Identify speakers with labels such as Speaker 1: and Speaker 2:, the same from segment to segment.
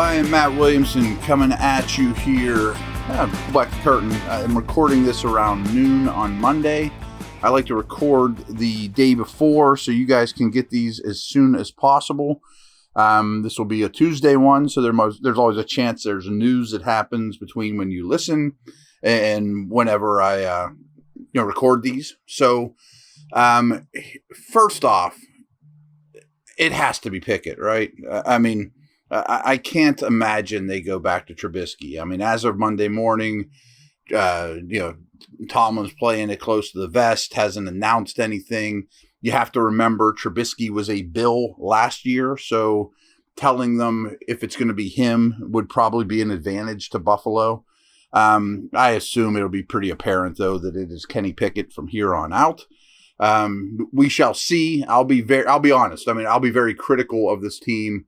Speaker 1: I am Matt Williamson coming at you here. Black curtain. I'm recording this around noon on Monday. I like to record the day before so you guys can get these as soon as possible. This will be a Tuesday one, so there's always a chance there's news that happens between when you listen and whenever I record these. So first off, it has to be Pickett, right? I can't imagine they go back to Trubisky. I mean, as of Monday morning, Tomlin's playing it close to the vest, hasn't announced anything. You have to remember Trubisky was a Bill last year, so telling them if it's going to be him would probably be an advantage to Buffalo. I assume it'll be pretty apparent, though, that it is Kenny Pickett from here on out. We shall see. I'll be honest. I'll be very critical of this team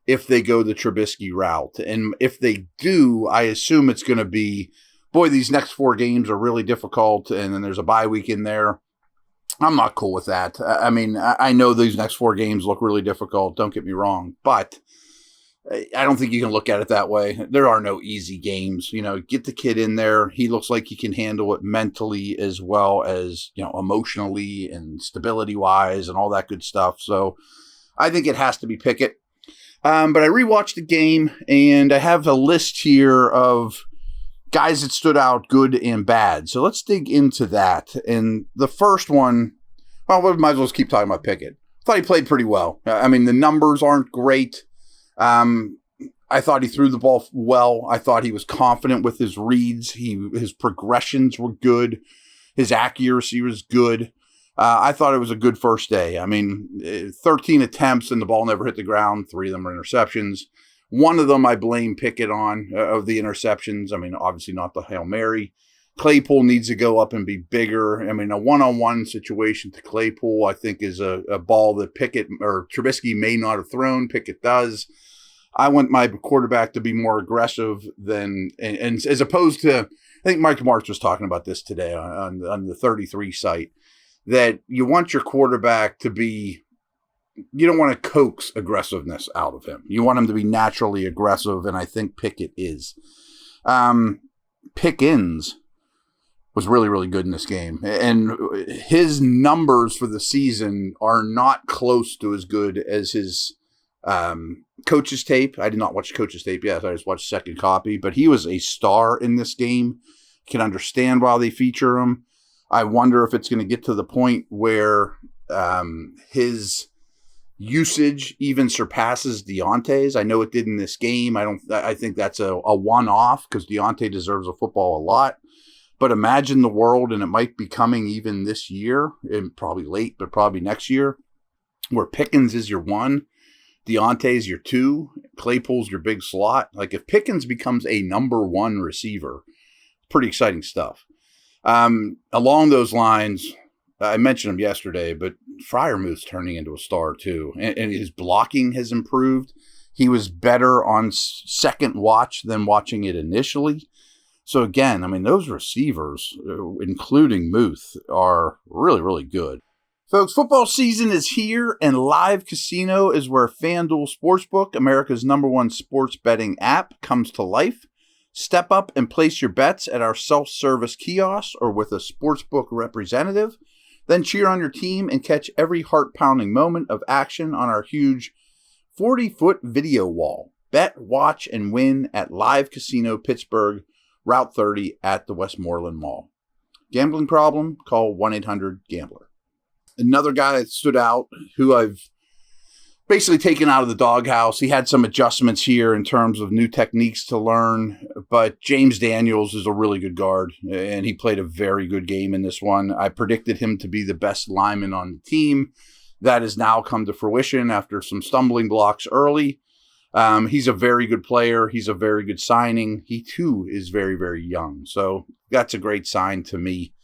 Speaker 1: if they go the Trubisky route. And if they do, I assume it's going to be, boy, these next 4 games are really difficult, and then there's a bye week in there. I'm not cool with that. I know these next 4 games look really difficult, don't get me wrong, but I don't think you can look at it that way. There are no easy games. Get the kid in there. He looks like he can handle it mentally as well as, emotionally and stability-wise and all that good stuff. So I think it has to be Pickett. But I rewatched the game, and I have a list here of guys that stood out good and bad. So let's dig into that. And the first one, well, we might as well keep talking about Pickett. I thought he played pretty well. The numbers aren't great. I thought he threw the ball well. I thought he was confident with his reads. His progressions were good. His accuracy was good. I thought it was a good first day. 13 attempts and the ball never hit the ground. 3 of them were interceptions. One of them I blame Pickett on, of the interceptions. Obviously not the Hail Mary. Claypool needs to go up and be bigger. A one-on-one situation to Claypool, I think, is a ball that Pickett or Trubisky may not have thrown. Pickett does. I want my quarterback to be more aggressive than, and as opposed to, I think Mike Marks was talking about this today on the 33 site, that you want your quarterback to be, you don't want to coax aggressiveness out of him. You want him to be naturally aggressive, and I think Pickett is. Pickens was really, really good in this game, and his numbers for the season are not close to as good as his coach's tape. I did not watch coach's tape yet. I just watched second copy, but he was a star in this game. Can understand why they feature him. I wonder if it's going to get to the point where his usage even surpasses Deontay's. I know it did in this game. I think that's a one-off because Deontay deserves a football a lot. But imagine the world, and it might be coming even this year, and probably late, but probably next year, where Pickens is your 1, Deontay is your 2, Claypool's your big slot. Like, if Pickens becomes a number 1 receiver, pretty exciting stuff. Along those lines, I mentioned him yesterday, but Freiermuth's turning into a star too. And his blocking has improved. He was better on second watch than watching it initially. So again, those receivers, including Muth, are really, really good. Folks, football season is here, and Live Casino is where FanDuel Sportsbook, America's #1 sports betting app, comes to life. Step up and place your bets at our self-service kiosk or with a sportsbook representative. Then cheer on your team and catch every heart-pounding moment of action on our huge 40-foot video wall. Bet, watch, and win at Live Casino Pittsburgh, Route 30 at the Westmoreland Mall. Gambling problem? Call 1-800-GAMBLER. Another guy that stood out, who I've basically taken out of the doghouse. He had some adjustments here in terms of new techniques to learn, but James Daniels is a really good guard, and he played a very good game in this one. I predicted him to be the best lineman on the team. That has now come to fruition after some stumbling blocks early. He's a very good player. He's a very good signing. He, too, is very, very young, so that's a great sign to me.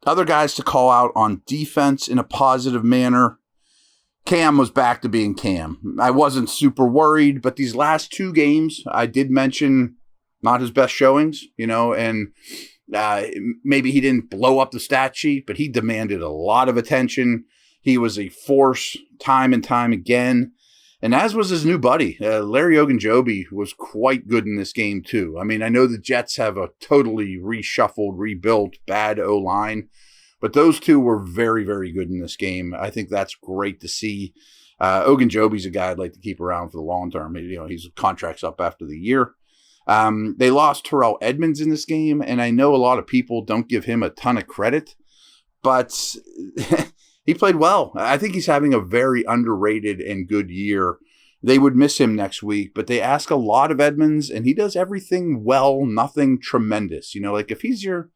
Speaker 1: Other guys to call out on defense in a positive manner. Cam was back to being Cam. I wasn't super worried, but these last 2 games, I did mention not his best showings, and maybe he didn't blow up the stat sheet, but he demanded a lot of attention. He was a force time and time again. And as was his new buddy, Larry Ogunjobi was quite good in this game too. I mean, I know the Jets have a totally reshuffled, rebuilt, bad O-line, but those two were very, very good in this game. I think that's great to see. Ogunjobi's a guy I'd like to keep around for the long term. You know, his contract's up after the year. They lost Terrell Edmonds in this game, and I know a lot of people don't give him a ton of credit, but he played well. I think he's having a very underrated and good year. They would miss him next week, but they ask a lot of Edmonds, and he does everything well, nothing tremendous. You know, like if he's your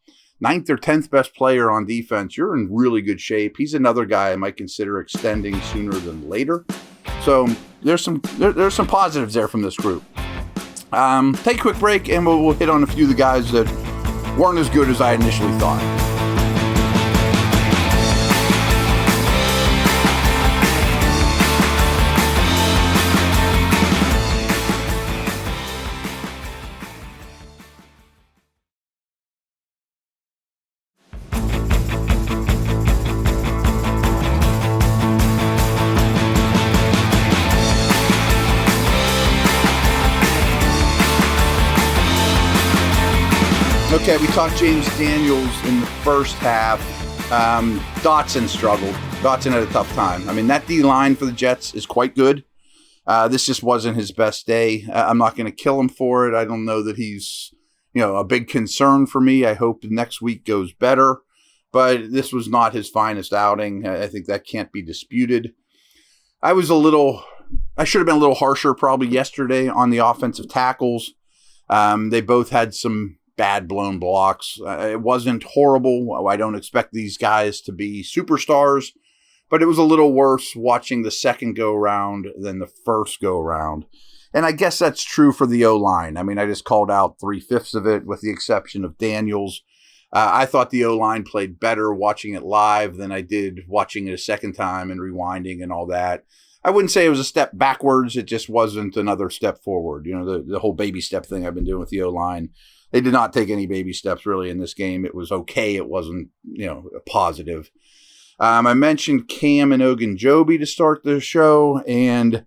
Speaker 1: 9th or 10th best player on defense, you're in really good shape. He's another guy I might consider extending sooner than later. So there's some positives there from this group. Take a quick break, and we'll hit on a few of the guys that weren't as good as I initially thought. Okay, we talked James Daniels in the first half. Dotson struggled. Dotson had a tough time. I mean, that D-line for the Jets is quite good. This just wasn't his best day. I'm not going to kill him for it. I don't know that he's, a big concern for me. I hope next week goes better. But this was not his finest outing. I think that can't be disputed. I should have been a little harsher probably yesterday on the offensive tackles. They both had some bad blown blocks. It wasn't horrible. I don't expect these guys to be superstars, but it was a little worse watching the second go around than the first go around. And I guess that's true for the O-line. I mean, I just called out 3/5 of it with the exception of Daniels. I thought the O-line played better watching it live than I did watching it a second time and rewinding and all that. I wouldn't say it was a step backwards. It just wasn't another step forward. The whole baby step thing I've been doing with the O-line. They did not take any baby steps really in this game. It was okay. It wasn't, a positive. I mentioned Cam and Ogunjobi to start the show, and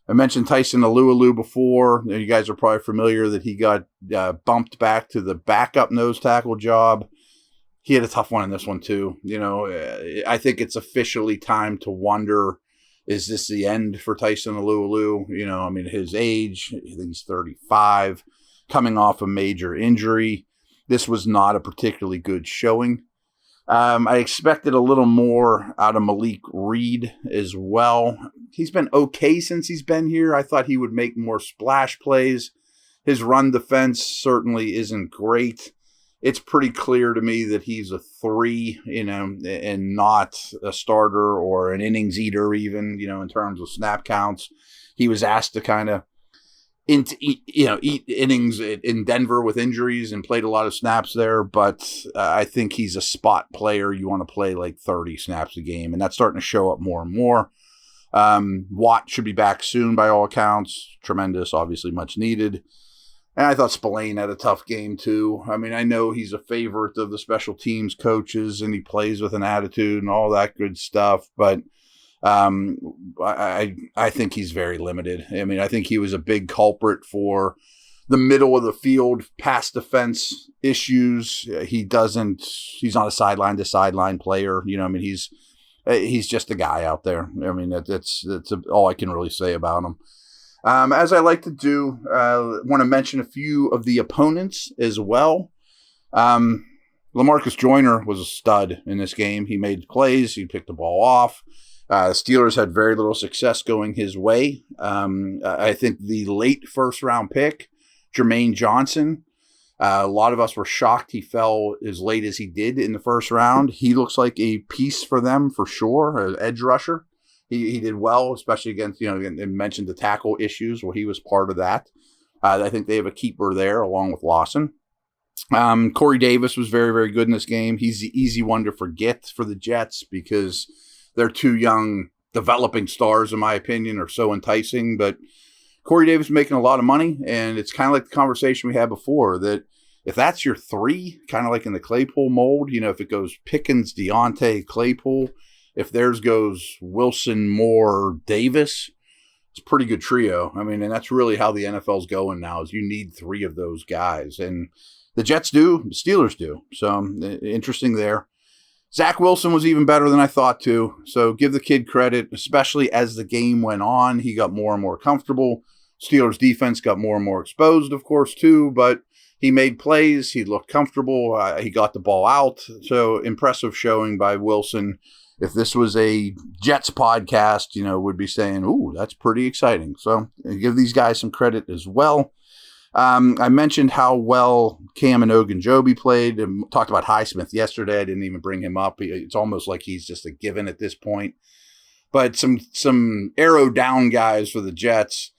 Speaker 1: I mentioned Tyson Alualu before. You guys are probably familiar that he got bumped back to the backup nose tackle job. He had a tough one in this one too. I think it's officially time to wonder, is this the end for Tyson Alualu? His age, I think he's 35. Coming off a major injury. This was not a particularly good showing. I expected a little more out of Malik Reed as well. He's been okay since he's been here. I thought he would make more splash plays. His run defense certainly isn't great. It's pretty clear to me that he's a 3, and not a starter or an innings eater even, in terms of snap counts. He was asked to kind of eat innings in Denver with injuries and played a lot of snaps there, but I think he's a spot player. You want to play like 30 snaps a game, and that's starting to show up more and more. Watt should be back soon by all accounts. Tremendous, obviously much needed. And I thought Spillane had a tough game too. I mean, I know he's a favorite of the special teams coaches and he plays with an attitude and all that good stuff, but I think he's very limited. I mean, I think he was a big culprit for the middle of the field pass defense issues. He's not a sideline to sideline player. He's just a guy out there. I mean, that's all I can really say about him. As I like to do, want to mention a few of the opponents as well. LaMarcus Joyner was a stud in this game. He made plays. He picked the ball off. The Steelers had very little success going his way. I think the late first-round pick, Jermaine Johnson, a lot of us were shocked he fell as late as he did in the first round. He looks like a piece for them for sure, an edge rusher. He did well, especially against, and mentioned the tackle issues. Well, he was part of that. I think they have a keeper there along with Lawson. Corey Davis was very, very good in this game. He's the easy one to forget for the Jets because their 2 young developing stars, in my opinion, are so enticing. But Corey Davis is making a lot of money, and it's kind of like the conversation we had before, that if that's your 3, kind of like in the Claypool mold, if it goes Pickens, Deontay, Claypool, if theirs goes Wilson, Moore, Davis, it's a pretty good trio. I mean, and that's really how the NFL's going now, is you need 3 of those guys. And the Jets do, the Steelers do. So interesting there. Zach Wilson was even better than I thought too. So give the kid credit, especially as the game went on. He got more and more comfortable. Steelers defense got more and more exposed, of course, too. But he made plays. He looked comfortable. He got the ball out. So impressive showing by Wilson. If this was a Jets podcast, would be saying, ooh, that's pretty exciting. So give these guys some credit as well. I mentioned how well Cam and Ogunjobi played and talked about Highsmith yesterday. I didn't even bring him up. It's almost like he's just a given at this point. But some arrow down guys for the Jets,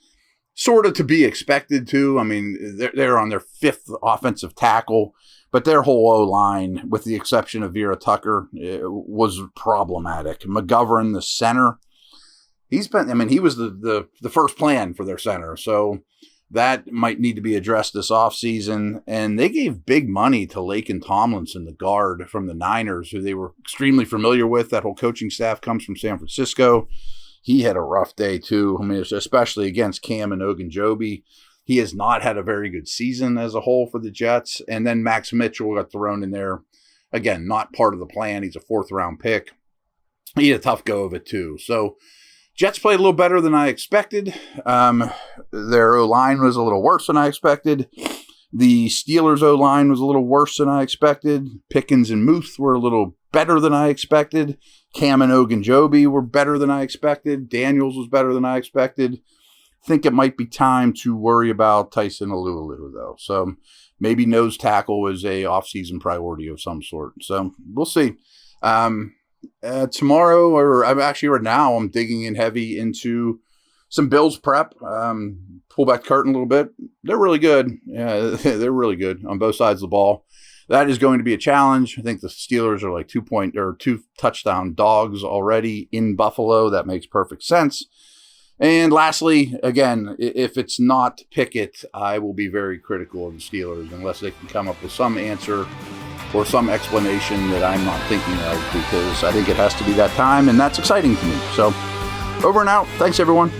Speaker 1: sort of to be expected too. I mean, they're on their 5th offensive tackle, but their whole O-line, with the exception of Vera Tucker, was problematic. McGovern, the center, he was the first plan for their center. So that might need to be addressed this offseason. And they gave big money to Laken Tomlinson, the guard from the Niners, who they were extremely familiar with. That whole coaching staff comes from San Francisco. He had a rough day, too. I mean, especially against Cam and Ogunjobi. He has not had a very good season as a whole for the Jets. And then Max Mitchell got thrown in there. Again, not part of the plan. He's a 4th-round pick. He had a tough go of it, too. So Jets played a little better than I expected. Their O-line was a little worse than I expected. The Steelers' O-line was a little worse than I expected. Pickens and Muth were a little better than I expected. Cam and Ogunjobi were better than I expected. Daniels was better than I expected. I think it might be time to worry about Tyson Alualu, though. So maybe nose tackle is a offseason priority of some sort. So we'll see. Tomorrow, or I'm actually right now, I'm digging in heavy into some Bills prep. Pull back the curtain a little bit. They're really good. Yeah, they're really good on both sides of the ball. That is going to be a challenge. I think the Steelers are like 2 touchdown dogs already in Buffalo. That makes perfect sense. And lastly, again, if it's not Pickett, I will be very critical of the Steelers unless they can come up with some answer or some explanation that I'm not thinking of, because I think it has to be that time, and that's exciting to me. So over and out. Thanks, everyone.